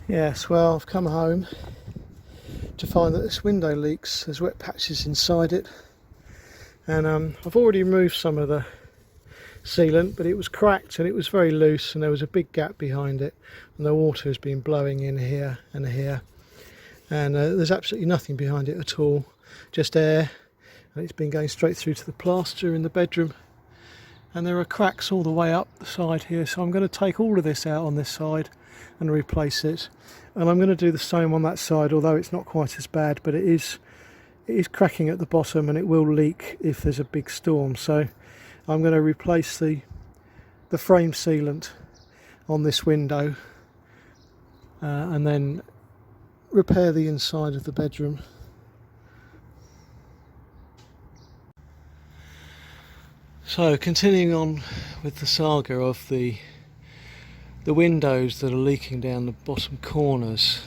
Yes, well, I've come home to find that this window leaks. There's wet patches inside it, and I've already removed some of the sealant, but it was cracked and it was very loose, and there was a big gap behind it, and the water has been blowing in here and here, and there's absolutely nothing behind it at all, just air, and it's been going straight through to the plaster in the bedroom. And there are cracks all the way up the side here, so I'm going to take all of this out on this side and replace it, and I'm going to do the same on that side, although it's not quite as bad, but it is cracking at the bottom and it will leak if there's a big storm. So I'm going to replace the frame sealant on this window and then repair the inside of the bedroom. So continuing on with the saga of the windows that are leaking down the bottom corners,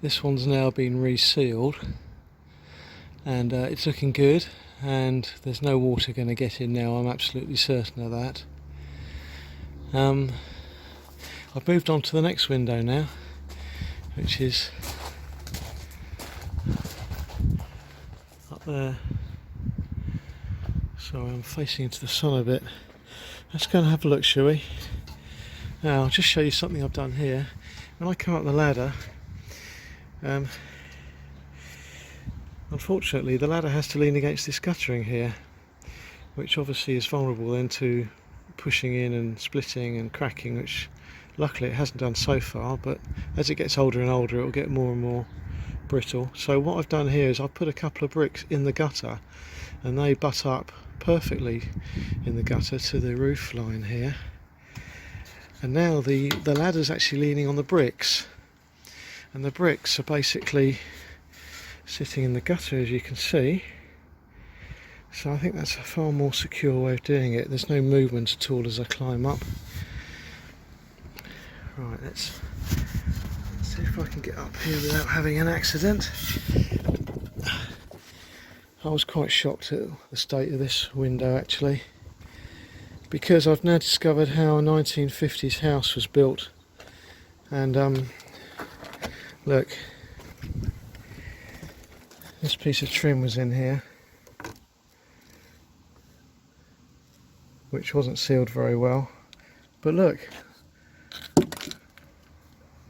this one's now been resealed and it's looking good, and there's no water going to get in now, I'm absolutely certain of that. I've moved on to the next window now, which is up there. Sorry, I'm facing into the sun a bit. Let's go and have a look, shall we? Now, I'll just show you something I've done here. When I come up the ladder, unfortunately the ladder has to lean against this guttering here, which obviously is vulnerable then to pushing in and splitting and cracking, which luckily it hasn't done so far, but as it gets older and older it will get more and more brittle. So what I've done here is I've put a couple of bricks in the gutter, and they butt up perfectly in the gutter to the roof line here, and now the ladder's actually leaning on the bricks, and the bricks are basically sitting in the gutter, as you can see. So I think that's a far more secure way of doing it. There's no movement at all as I climb up. Right, let's see if I can get up here without having an accident. I was quite shocked at the state of this window actually, because I've now discovered how a 1950s house was built. And look, this piece of trim was in here, which wasn't sealed very well, but look,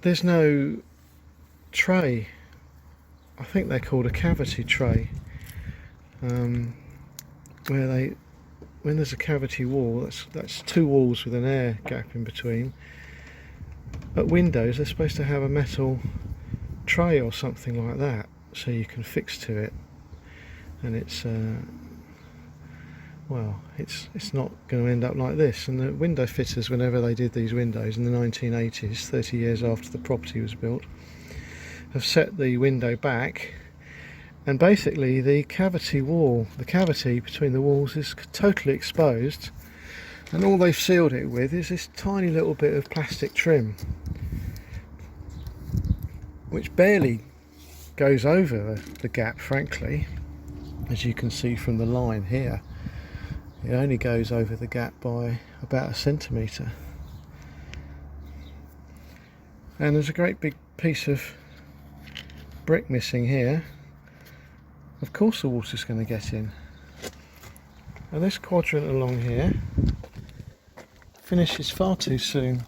there's no tray. I think they're called a cavity tray, where when there's a cavity wall, that's two walls with an air gap in between. At windows they're supposed to have a metal tray or something like that, so you can fix to it, and it's well, it's not going to end up like this. And the window fitters, whenever they did these windows in the 1980s, 30 years after the property was built, have set the window back, and basically the cavity between the walls is totally exposed, and all they've sealed it with is this tiny little bit of plastic trim, which barely goes over the gap, frankly, as you can see from the line here. It only goes over the gap by about 1 centimetre. And there's a great big piece of brick missing here. Of course the water's going to get in. And this quadrant along here finishes far too soon.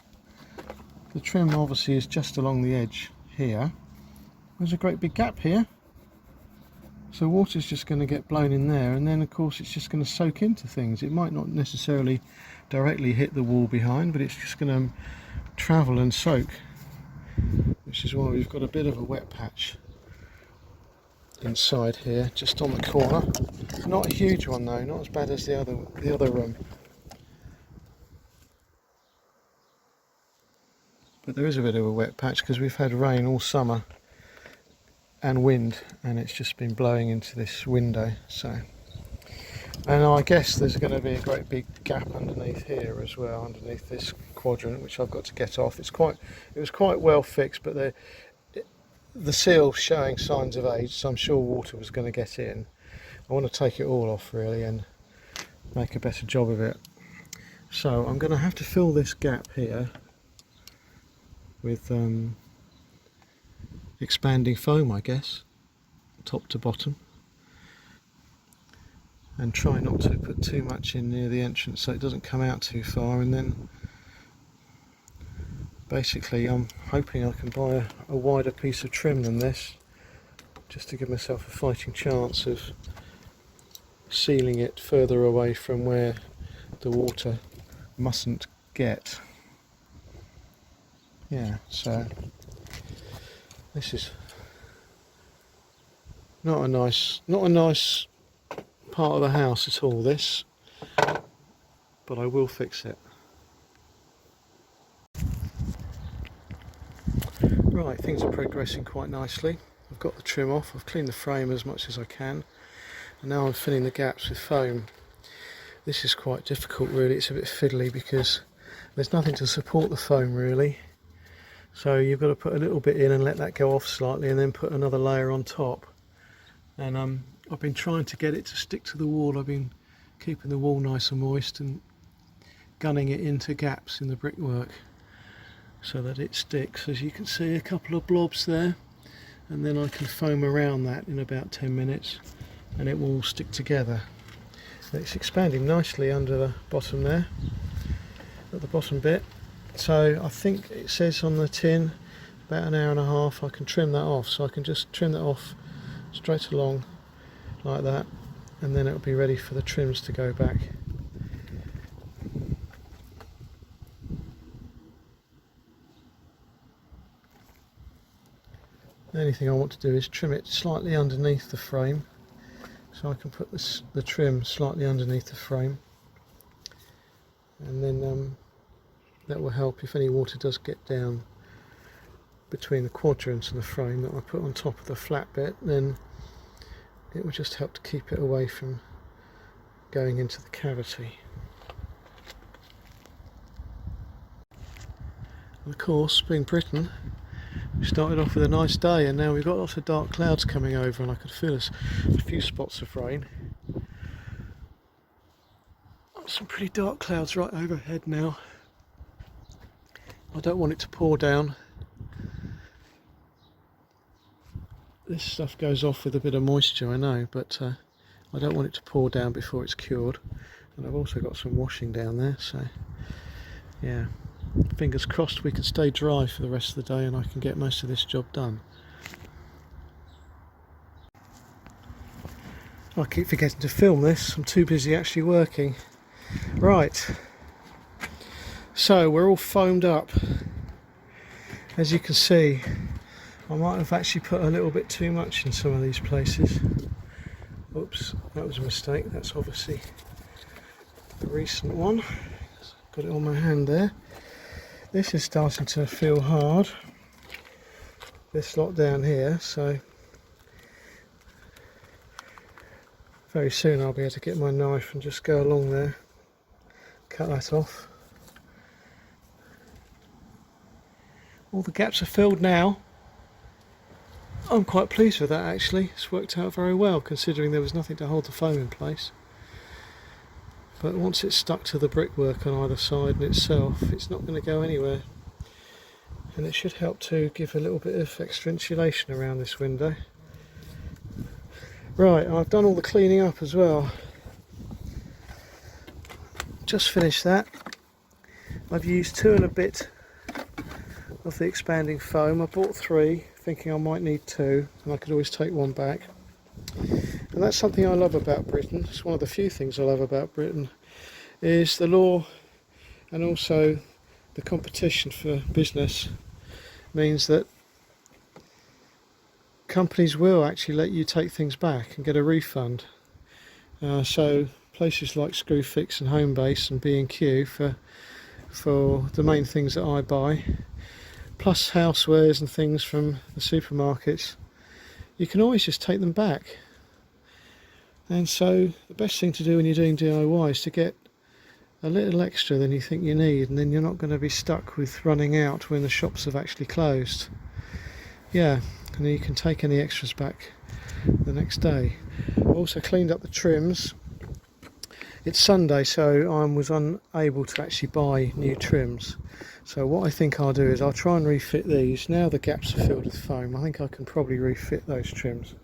The trim obviously is just along the edge here. There's a great big gap here. So water's just going to get blown in there, and then of course it's just going to soak into things. It might not necessarily directly hit the wall behind, but it's just going to travel and soak, which is why we've got a bit of a wet patch inside here, just on the corner. Not a huge one though, not as bad as the other room. But there is a bit of a wet patch because we've had rain all summer and wind, and it's just been blowing into this window. So, and I guess there's going to be a great big gap underneath here as well, underneath this quadrant, which I've got to get off. It was quite well fixed, but the seal's showing signs of age, so I'm sure water was going to get in. I want to take it all off really and make a better job of it. So I'm going to have to fill this gap here with expanding foam, I guess, top to bottom. And try not to put too much in near the entrance so it doesn't come out too far, and then basically I'm hoping I can buy a wider piece of trim than this, just to give myself a fighting chance of sealing it further away from where the water mustn't get. Yeah, so this is not a nice part of the house at all, this, but I will fix it. Right, things are progressing quite nicely. I've got the trim off, I've cleaned the frame as much as I can, and now I'm filling the gaps with foam. This is quite difficult really, it's a bit fiddly because there's nothing to support the foam really. So you've got to put a little bit in and let that go off slightly, and then put another layer on top. And I've been trying to get it to stick to the wall. I've been keeping the wall nice and moist and gunning it into gaps in the brickwork so that it sticks. As you can see, a couple of blobs there, and then I can foam around that in about 10 minutes and it will all stick together. It's expanding nicely under the bottom there, at the bottom bit. So I think it says on the tin about an hour and a half. I can trim that off, so I can just trim that off straight along like that, and then it'll be ready for the trims to go back. The only thing I want to do is trim it slightly underneath the frame, so I can put the trim slightly underneath the frame, and then that will help if any water does get down between the quadrants and the frame that I put on top of the flat bit. Then it will just help to keep it away from going into the cavity. And of course, being Britain, we started off with a nice day, and now we've got lots of dark clouds coming over, and I could feel a few spots of rain. Some pretty dark clouds right overhead now. I don't want it to pour down. This stuff goes off with a bit of moisture, I know, but I don't want it to pour down before it's cured. And I've also got some washing down there, so yeah, fingers crossed we can stay dry for the rest of the day and I can get most of this job done. I keep forgetting to film this, I'm too busy actually working. Right, so we're all foamed up. As you can see, I might have actually put a little bit too much in some of these places. Oops, that was a mistake. That's obviously the recent one. Got it on my hand there. This is starting to feel hard, this lot down here, so very soon I'll be able to get my knife and just go along there, cut that off. All the gaps are filled now. I'm quite pleased with that actually. It's worked out very well considering there was nothing to hold the foam in place. But once it's stuck to the brickwork on either side and itself, it's not going to go anywhere. And it should help to give a little bit of extra insulation around this window. Right, I've done all the cleaning up as well. Just finished that. I've used 2 and a bit of the expanding foam. I bought 3 thinking I might need 2, and I could always take 1 back. And that's something I love about Britain. It's one of the few things I love about Britain, is the law and also the competition for business means that companies will actually let you take things back and get a refund. So places like Screwfix and Homebase and B&Q for the main things that I buy, plus housewares and things from the supermarkets, you can always just take them back. And so the best thing to do when you're doing DIY is to get a little extra than you think you need, and then you're not going to be stuck with running out when the shops have actually closed. Yeah, and then you can take any extras back the next day. I've also cleaned up the trims, It's Sunday, so I was unable to actually buy new trims. So what I think I'll do is I'll try and refit these. Now the gaps are filled with foam, I think I can probably refit those trims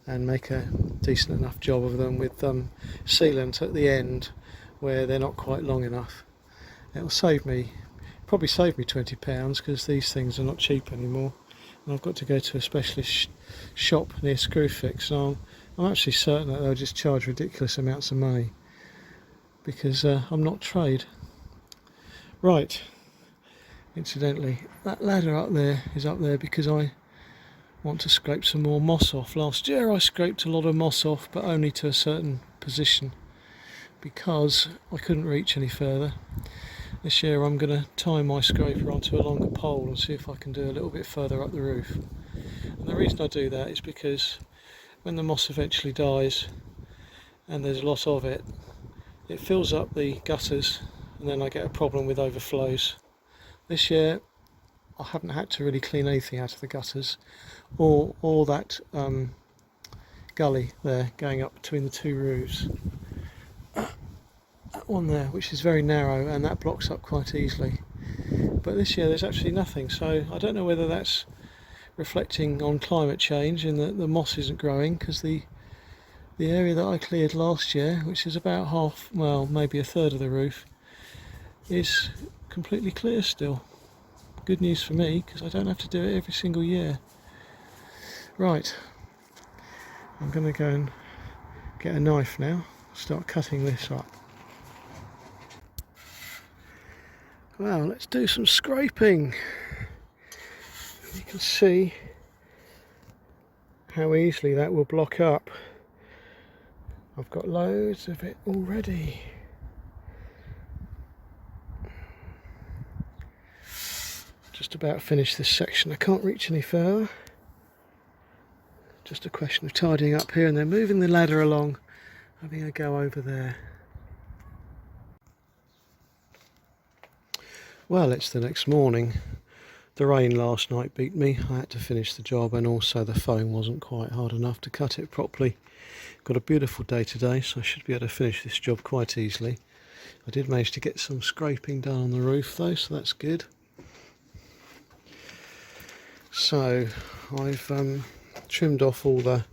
and make a decent enough job of them with sealant at the end where they're not quite long enough. It'll probably save me £20 because these things are not cheap anymore. And I've got to go to a specialist shop near Screwfix, and I'm actually certain that they'll just charge ridiculous amounts of money because I'm not trade. Right, incidentally, that ladder up there is up there because I want to scrape some more moss off. Last year I scraped a lot of moss off, but only to a certain position because I couldn't reach any further. This year I'm going to tie my scraper onto a longer pole and see if I can do a little bit further up the roof. And the reason I do that is because when the moss eventually dies and there's a lot of it, it fills up the gutters and then I get a problem with overflows. This year I haven't had to really clean anything out of the gutters or that gully there going up between the two roofs. That one there, which is very narrow, and that blocks up quite easily. But this year there's actually nothing, so I don't know whether that's reflecting on climate change and that the moss isn't growing, because the area that I cleared last year, which is about half, well, maybe a third of the roof, is completely clear still. Good news for me, because I don't have to do it every single year. Right, I'm going to go and get a knife now, start cutting this up. Well, let's do some scraping. You can see how easily that will block up. I've got loads of it already. Just about finished this section. I can't reach any further. Just a question of tidying up here and then moving the ladder along, having a go over there. Well, it's the next morning. The rain last night beat me. I had to finish the job, and also the foam wasn't quite hard enough to cut it properly. Got a beautiful day today, so I should be able to finish this job quite easily. I did manage to get some scraping done on the roof though, so that's good. So I've trimmed off all the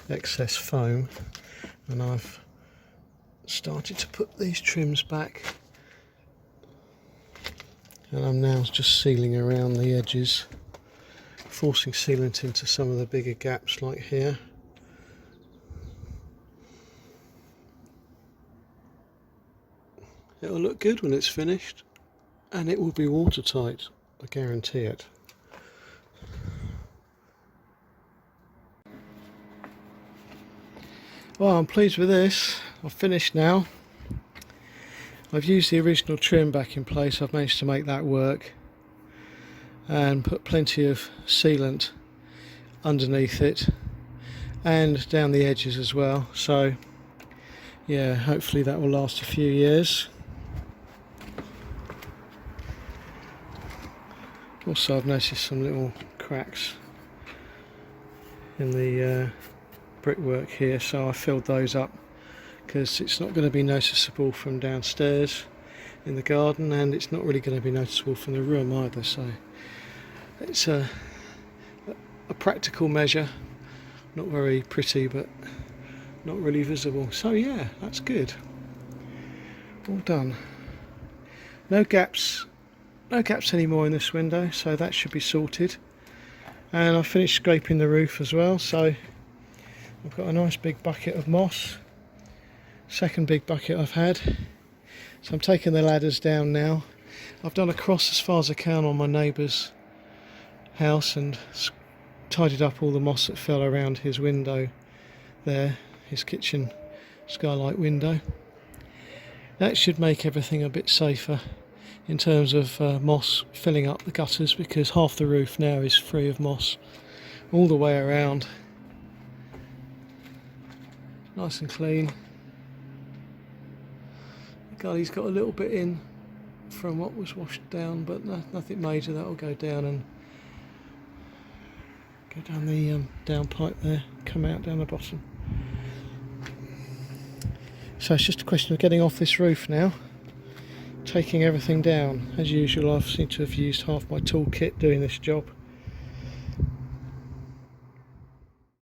excess foam, and I've started to put these trims back. And I'm now just sealing around the edges, forcing sealant into some of the bigger gaps like here. It'll look good when it's finished, and it will be watertight, I guarantee it. Well, I'm pleased with this. I've finished now. I've used the original trim back in place. I've managed to make that work and put plenty of sealant underneath it and down the edges as well. So yeah, hopefully that will last a few years. Also, I've noticed some little cracks in the brickwork here, so I filled those up because it's not going to be noticeable from downstairs in the garden, and it's not really going to be noticeable from the room either, so it's a practical measure. Not very pretty, but not really visible. So yeah, that's good. All done. No gaps anymore in this window, so that should be sorted. And I finished scraping the roof as well, so I've got a nice big bucket of moss. Second big bucket I've had. So I'm taking the ladders down now. I've done a cross as far as I can on my neighbour's house and tidied up all the moss that fell around his window there, his kitchen skylight window. That should make everything a bit safer in terms of moss filling up the gutters, because half the roof now is free of moss all the way around. Nice and clean. The gully's got a little bit in from what was washed down, but nothing major. That'll go down and go down the down pipe there, come out down the bottom. So it's just a question of getting off this roof now, taking everything down. As usual, I seem to have used half my toolkit doing this job.